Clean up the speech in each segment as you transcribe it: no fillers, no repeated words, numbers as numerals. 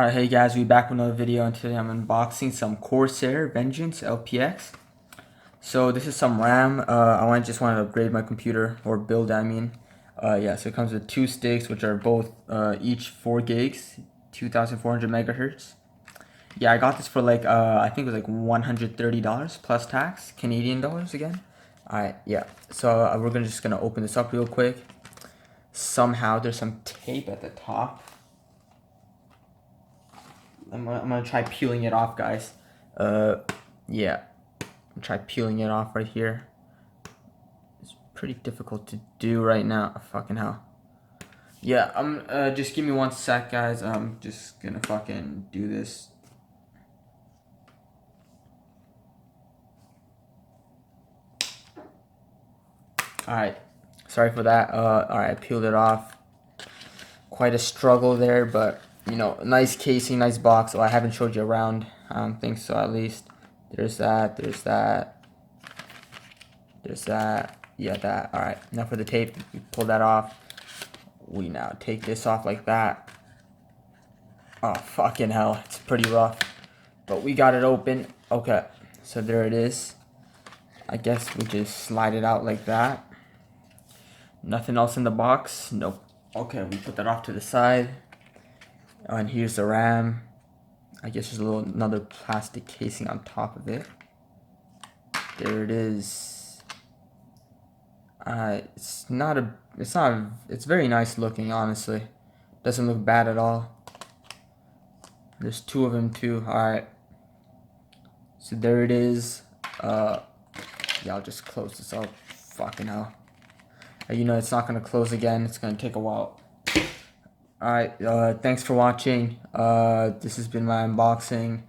Alright, hey guys, we're back with another video, and today I'm unboxing some Corsair Vengeance LPX. So this is some RAM. I just wanted to upgrade my computer, or build, I mean. Yeah, so it comes with two sticks, which are both each 4 gigs, 2400 megahertz. Yeah, I got this for like, I think it was like $130 plus tax, Canadian dollars again. Alright, yeah, so we're just gonna open this up real quick. Somehow there's some tape at the top. I'm gonna try peeling it off, guys. Yeah, try peeling it off right here. It's pretty difficult to do right now. Oh, fucking hell. Yeah, just give me 1 sec, guys. I'm just gonna fucking do this. Alright, sorry for that. Alright, I peeled it off. Quite a struggle there, but you know, nice casing, nice box. Oh, I haven't showed you around. I don't think so, at least. There's that, there's that. There's that. Yeah, that. Alright, now for the tape. We pull that off. We now take this off like that. Oh, fucking hell. It's pretty rough. But we got it open. Okay, so there it is. I guess we just slide it out like that. Nothing else in the box? Nope. Okay, we put that off to the side. And here's the RAM. I guess there's another plastic casing on top of it. There it is. It's very nice looking, honestly. Doesn't look bad at all. There's 2 of them too. Alright. So there it is. Yeah, I'll just close this up. Fucking hell. You know, it's not gonna close again. It's gonna take a while. Alright, thanks for watching. This has been my unboxing.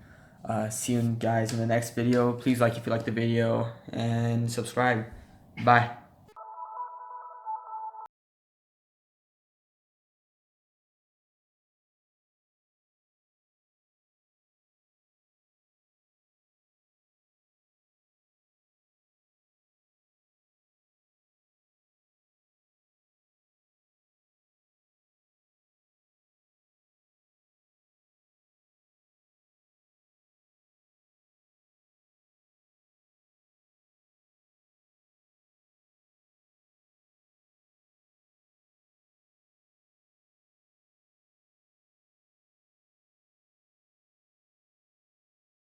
See you guys in the next video. Please like if you like the video and subscribe. Bye.